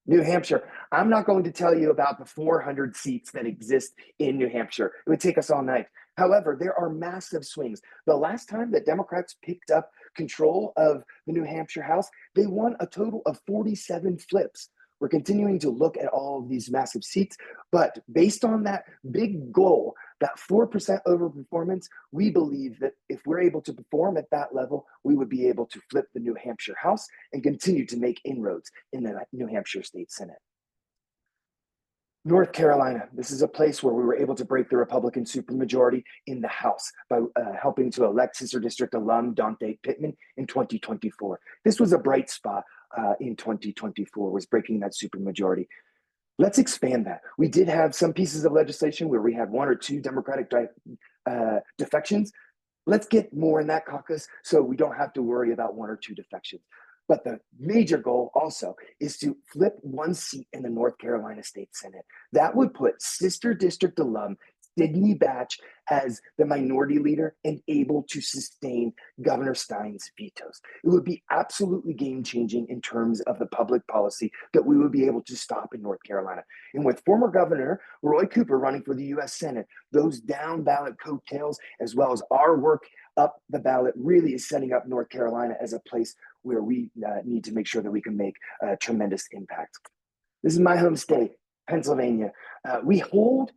New Hampshire. I'm not going to tell you about the 400 seats that exist in New Hampshire. It would take us all night. However, there are massive swings. The last time that Democrats picked up control of the New Hampshire House, they won a total of 47 flips. We're continuing to look at all of these massive seats, but based on that big goal, that 4% overperformance, we believe that if we're able to perform at that level, we would be able to flip the New Hampshire House and continue to make inroads in the New Hampshire State Senate. North Carolina, this is a place where we were able to break the Republican supermajority in the House by helping to elect Sister District alum Dante Pittman in 2024. This was a bright spot in 2024, was breaking that supermajority. Let's expand that. We did have some pieces of legislation where we had 1 or 2 Democratic defections. Let's get more in that caucus so we don't have to worry about 1 or 2 defections. But the major goal also is to flip 1 seat in the North Carolina State Senate. That would put Sister District alum Sidney Batch as the minority leader and able to sustain Governor Stein's vetoes. It would be absolutely game-changing in terms of the public policy that we would be able to stop in North Carolina. And with former Governor Roy Cooper running for the U.S. Senate, those down-ballot coattails, as well as our work up the ballot, really is setting up North Carolina as a place where we need to make sure that we can make a tremendous impact. This is my home state, Pennsylvania. We hold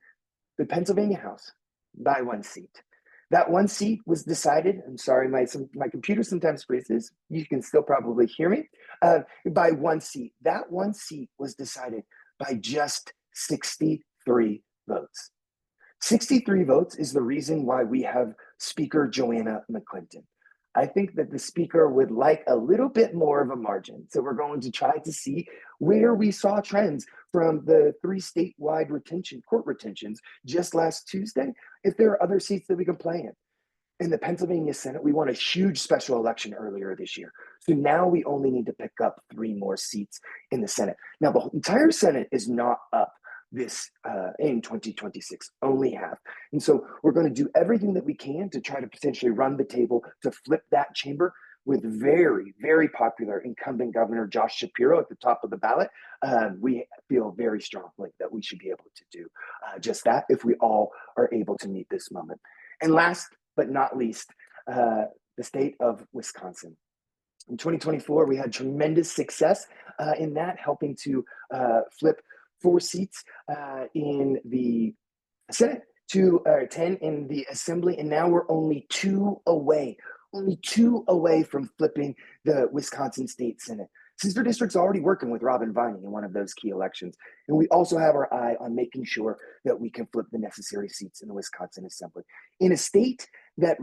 the Pennsylvania House by 1 seat. That 1 seat was decided, I'm sorry, my computer sometimes freezes. You can still probably hear me. By 1 seat. That 1 seat was decided by just 63 votes. 63 votes is the reason why we have Speaker Joanna McClinton. I think that the speaker would like a little bit more of a margin. So we're going to try to see where we saw trends from the 3 statewide court retentions just last Tuesday, if there are other seats that we can play in. In the Pennsylvania Senate, we won a huge special election earlier this year. So now we only need to pick up 3 more seats in the Senate. Now, the entire Senate is not up this in 2026, only half. And so we're going to do everything that we can to try to potentially run the table to flip that chamber. with very, very popular incumbent Governor Josh Shapiro at the top of the ballot, we feel very strongly that we should be able to do just that if we all are able to meet this moment. And last but not least, the state of Wisconsin. In 2024, we had tremendous success in that, helping to flip 4 seats in the Senate to 10 in the Assembly, and now we're only 2 away from flipping the Wisconsin State Senate. Sister District's already working with Robin Vining in one of those key elections, and we also have our eye on making sure that we can flip the necessary seats in the Wisconsin Assembly. In a state that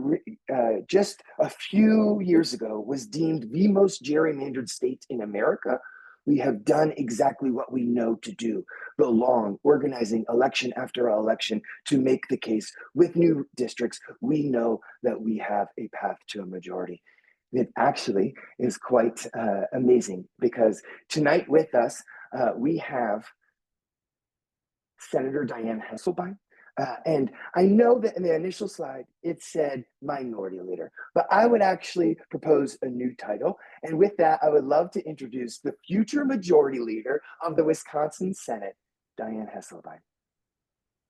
just a few years ago was deemed the most gerrymandered state in America, we have done exactly what we know to do, the long organizing election after election to make the case with new districts. We know that we have a path to a majority. It actually is quite amazing because tonight with us, we have Senator Dianne Hasselbein. And I know that in the initial slide, it said minority leader, but I would actually propose a new title. And with that, I would love to introduce the future majority leader of the Wisconsin Senate, Dianne Hasselbein.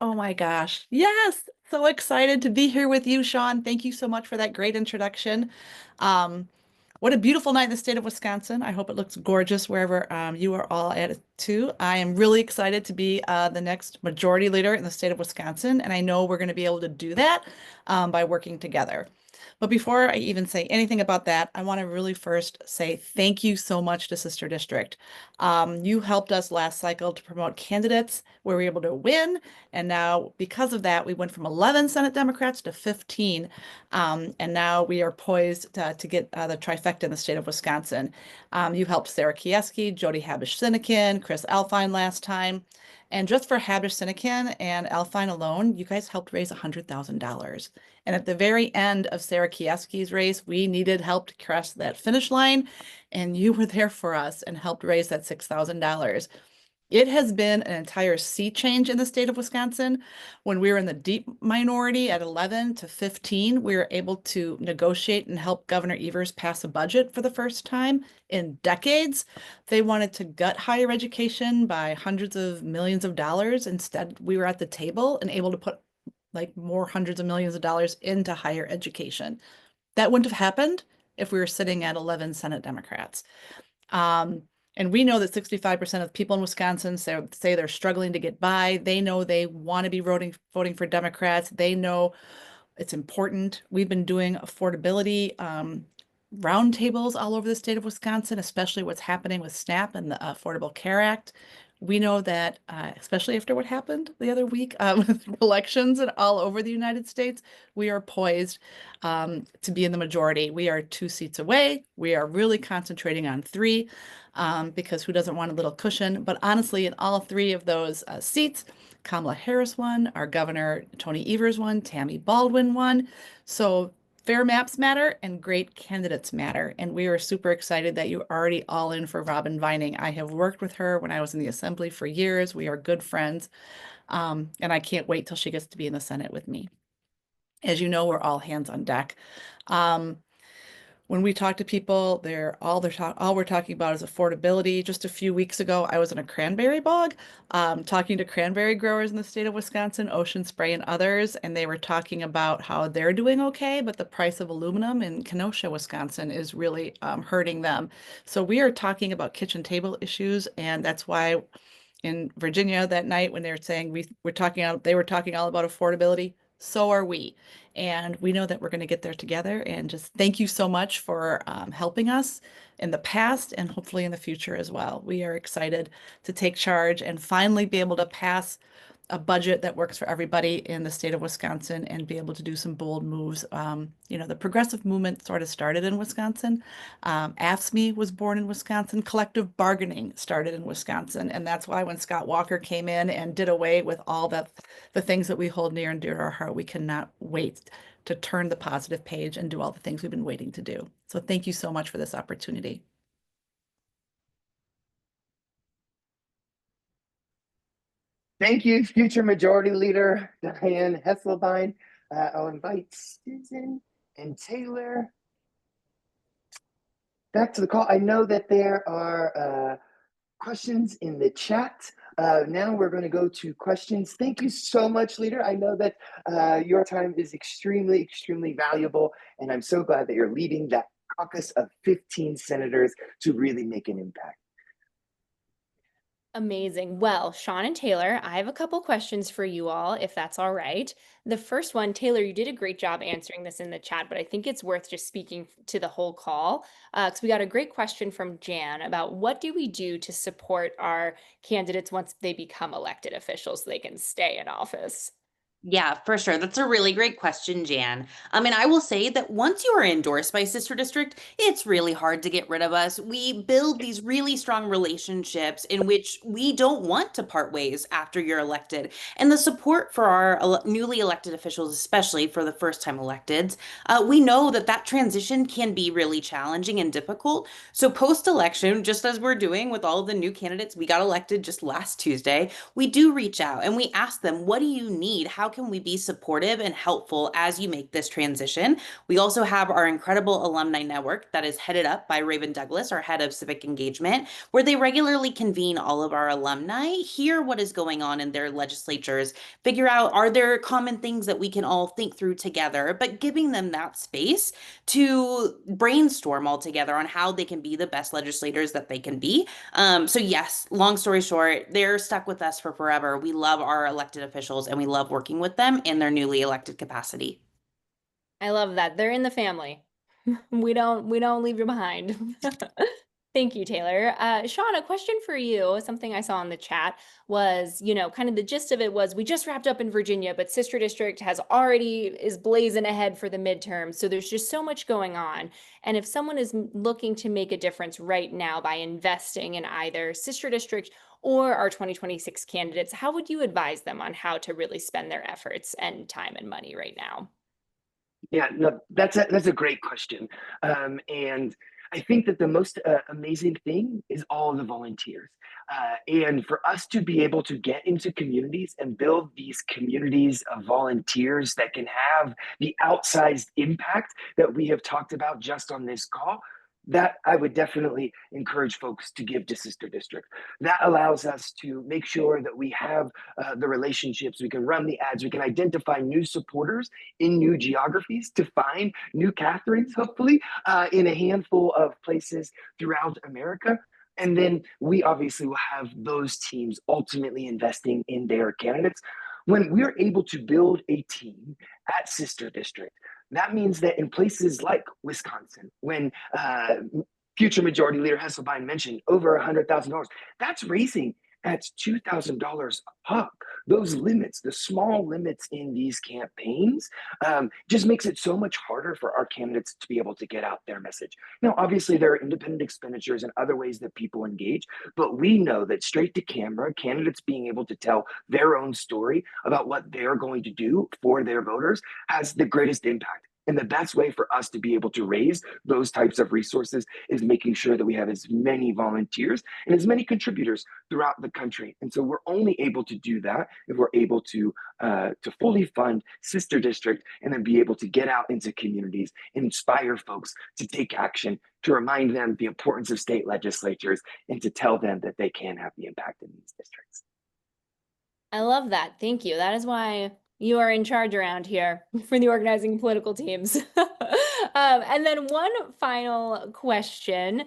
Oh my gosh. Yes. So excited to be here with you, Sean. Thank you so much for that great introduction. What a beautiful night in the state of Wisconsin. I hope it looks gorgeous wherever you are all at too. I am really excited to be the next majority leader in the state of Wisconsin, and I know we're going to be able to do that by working together. But before I even say anything about that, I want to really first say thank you so much to Sister District. You helped us last cycle to promote candidates where we were able to win. And now, because of that, we went from 11 Senate Democrats to 15. And now we are poised to get the trifecta in the state of Wisconsin. You helped Sarah Kieski, Jody Habish-Sinekin, Chris Alfine last time. And just for Habish-Sinekin and Alfine alone, you guys helped raise $100,000. And at the very end of Sarah Kieski's race, we needed help to cross that finish line. And you were there for us and helped raise that $6,000. It has been an entire sea change in the state of Wisconsin. When we were in the deep minority at 11 to 15, we were able to negotiate and help Governor Evers pass a budget for the first time in decades. They wanted to gut higher education by hundreds of millions of dollars. Instead, we were at the table and able to put like more hundreds of millions of dollars into higher education. That wouldn't have happened if we were sitting at 11 Senate Democrats. And we know that 65% of people in Wisconsin say they're struggling to get by. They know they want to be voting for Democrats. They know it's important. We've been doing affordability roundtables all over the state of Wisconsin, especially what's happening with SNAP and the Affordable Care Act. We know that, especially after what happened the other week with elections and all over the United States, we are poised to be in the majority. We are 2 seats away. We are really concentrating on 3 because who doesn't want a little cushion? But honestly, in all 3 of those seats, Kamala Harris won, our Governor Tony Evers won, Tammy Baldwin won. So fair maps matter and great candidates matter. And we are super excited that you're already all in for Robin Vining. I have worked with her when I was in the Assembly for years. We are good friends. And I can't wait till she gets to be in the Senate with me. As you know, we're all hands on deck. When we talk to people, all we're talking about is affordability. Just a few weeks ago, I was in a cranberry bog, talking to cranberry growers in the state of Wisconsin, Ocean Spray and others, and they were talking about how they're doing okay, but the price of aluminum in Kenosha, Wisconsin, is really hurting them. So we are talking about kitchen table issues, and that's why in Virginia that night when they were saying they were talking all about affordability. So are we. And we know that we're going to get there together. And just thank you so much for helping us in the past and hopefully in the future as well. We are excited to take charge and finally be able to pass a budget that works for everybody in the state of Wisconsin and be able to do some bold moves. The progressive movement sort of started in Wisconsin. AFSCME was born in Wisconsin. Collective bargaining started in Wisconsin. And that's why when Scott Walker came in and did away with all the things that we hold near and dear to our heart, we cannot wait to turn the positive page and do all the things we've been waiting to do. So thank you so much for this opportunity. Thank you, future majority leader Dianne Hasselbein. I'll invite Susan and Taylor back to the call. I know that there are questions in the chat. Now we're going to go to questions. Thank you so much, Leader. I know that your time is extremely, extremely valuable, and I'm so glad that you're leading that caucus of 15 senators to really make an impact. Amazing. Well, Sean and Taylor, I have a couple questions for you all, if that's all right. The first one, Taylor, you did a great job answering this in the chat, but I think it's worth just speaking to the whole call. Because we got a great question from Jan about what do we do to support our candidates once they become elected officials so they can stay in office? Yeah, for sure. That's a really great question, Jan. And I will say that once you are endorsed by Sister District, it's really hard to get rid of us. We build these really strong relationships in which we don't want to part ways after you're elected. And the support for our newly elected officials, especially for the first time electeds, we know that that transition can be really challenging and difficult. So post-election, just as we're doing with all of the new candidates we got elected just last Tuesday, we do reach out and we ask them, what do you need? How can we be supportive and helpful as you make this transition? We also have our incredible alumni network that is headed up by Raven Douglas, our head of civic engagement, where they regularly convene all of our alumni, hear what is going on in their legislatures, figure out, are there common things that we can all think through together, but giving them that space to brainstorm all together on how they can be the best legislators that they can be. So yes, long story short, they're stuck with us for forever. We love our elected officials and we love working with them in their newly elected capacity. I love that. They're in the family. We don't leave you behind. Thank you, Taylor. Sean, a question for you. Something I saw in the chat was, kind of the gist of it was we just wrapped up in Virginia, but Sister District is blazing ahead for the midterm. So there's just so much going on. And if someone is looking to make a difference right now by investing in either Sister District or our 2026 candidates, how would you advise them on how to really spend their efforts and time and money right now? Yeah, no, that's a great question. And I think that the most amazing thing is all the volunteers. And for us to be able to get into communities and build these communities of volunteers that can have the outsized impact that we have talked about just on this call, that I would definitely encourage folks to give to Sister District. That allows us to make sure that we have the relationships, we can run the ads, we can identify new supporters in new geographies to find new Catherines, hopefully, in a handful of places throughout America. And then we obviously will have those teams ultimately investing in their candidates. When we're able to build a team at Sister District, that means that in places like Wisconsin, when future Majority Leader Hesselbein mentioned over $100,000, that's raising at $2,000 a pop. Those limits, the small limits in these campaigns, just makes it so much harder for our candidates to be able to get out their message. Now, obviously, there are independent expenditures and other ways that people engage, but we know that straight to camera, candidates being able to tell their own story about what they're going to do for their voters has the greatest impact. And the best way for us to be able to raise those types of resources is making sure that we have as many volunteers and as many contributors throughout the country. And so we're only able to do that if we're able to fully fund Sister District and then be able to get out into communities and inspire folks to take action, to remind them the importance of state legislatures, and to tell them that they can have the impact in these districts. I love that. Thank you. That is why you are in charge around here for the organizing political teams. And then one final question.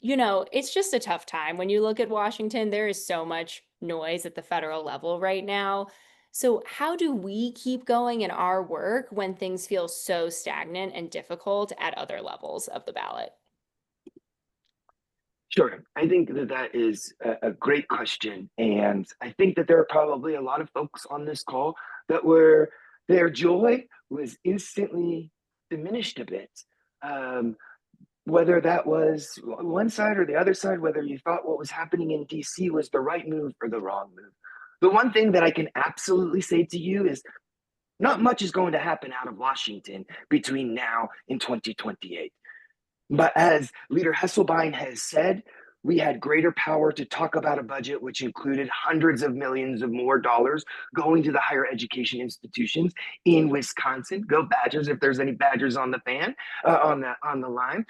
It's just a tough time. When you look at Washington, there is so much noise at the federal level right now. So how do we keep going in our work when things feel so stagnant and difficult at other levels of the ballot? Sure. I think that that is a great question. And I think that there are probably a lot of folks on this call that their joy was instantly diminished a bit. Whether that was one side or the other side, whether you thought what was happening in DC was the right move or the wrong move. The one thing that I can absolutely say to you is not much is going to happen out of Washington between now and 2028. But as Leader Hesselbein has said, we had greater power to talk about a budget which included hundreds of millions of more dollars going to the higher education institutions in Wisconsin. Go Badgers! If there's any Badgers on the fan on the line,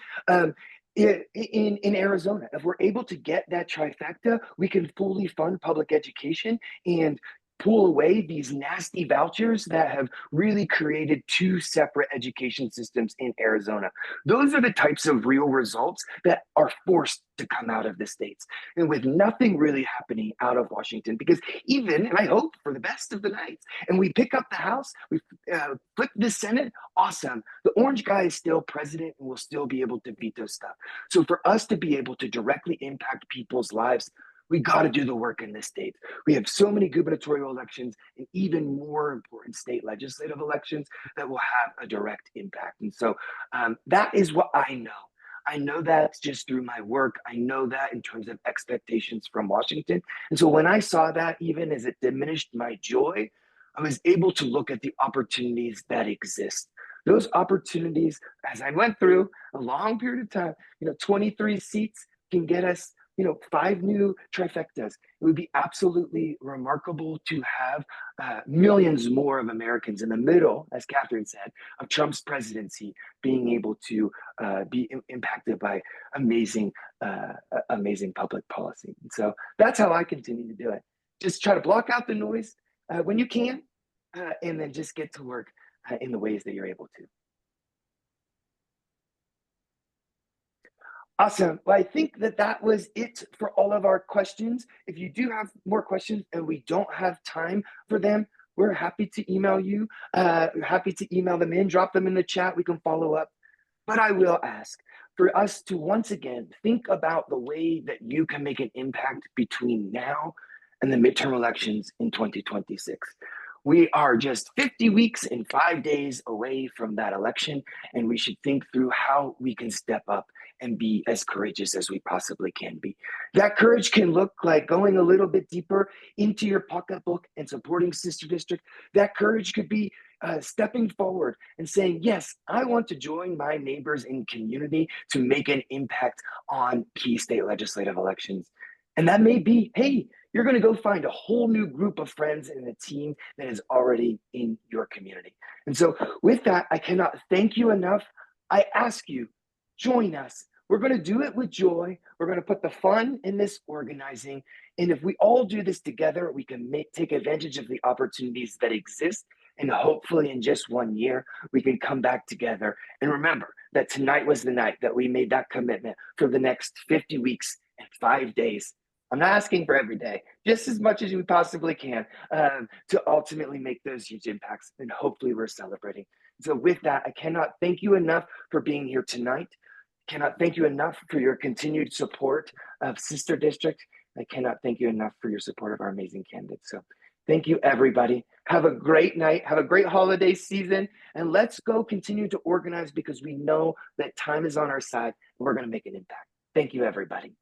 in Arizona. If we're able to get that trifecta, we can fully fund public education and pull away these nasty vouchers that have really created two separate education systems in Arizona. Those are the types of real results that are forced to come out of the states, and with nothing really happening out of Washington, because even, and I hope for the best of the nights, and we pick up the House, we flip the Senate, awesome. The orange guy is still president and will still be able to veto stuff. So for us to be able to directly impact people's lives, we got to do the work in this state. We have so many gubernatorial elections and even more important state legislative elections that will have a direct impact. And so that is what I know. I know that just through my work. I know that in terms of expectations from Washington. And so when I saw that, even as it diminished my joy, I was able to look at the opportunities that exist. Those opportunities, as I went through a long period of time, 23 seats can get us 5 new trifectas. It would be absolutely remarkable to have millions more of Americans in the middle, as Catherine said, of Trump's presidency being able to be impacted by amazing, amazing public policy. And so that's how I continue to do it. Just try to block out the noise when you can, and then just get to work in the ways that you're able to. Awesome. Well, I think that was it for all of our questions. If you do have more questions and we don't have time for them, we're happy to email you. Happy to email them in, drop them in the chat. We can follow up. But I will ask for us to once again think about the way that you can make an impact between now and the midterm elections in 2026. We are just 50 weeks and 5 days away from that election, and we should think through how we can step up and be as courageous as we possibly can be. That courage can look like going a little bit deeper into your pocketbook and supporting Sister District. That courage could be stepping forward and saying, yes, I want to join my neighbors and community to make an impact on key state legislative elections. And that may be, hey, you're going to go find a whole new group of friends and a team that is already in your community. And so with that, I cannot thank you enough. I ask you, join us. We're going to do it with joy. We're going to put the fun in this organizing. And if we all do this together, we can take advantage of the opportunities that exist. And hopefully in just 1 year, we can come back together. And remember that tonight was the night that we made that commitment for the next 50 weeks and 5 days. I'm not asking for every day, just as much as we possibly can to ultimately make those huge impacts. And hopefully we're celebrating. So with that, I cannot thank you enough for being here tonight. I cannot thank you enough for your continued support of Sister District. I cannot thank you enough for your support of our amazing candidates. So thank you, everybody. Have a great night. Have a great holiday season. And let's go continue to organize, because we know that time is on our side and we're going to make an impact. Thank you, everybody.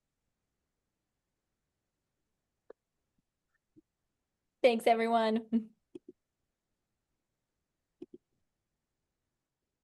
Thanks, everyone.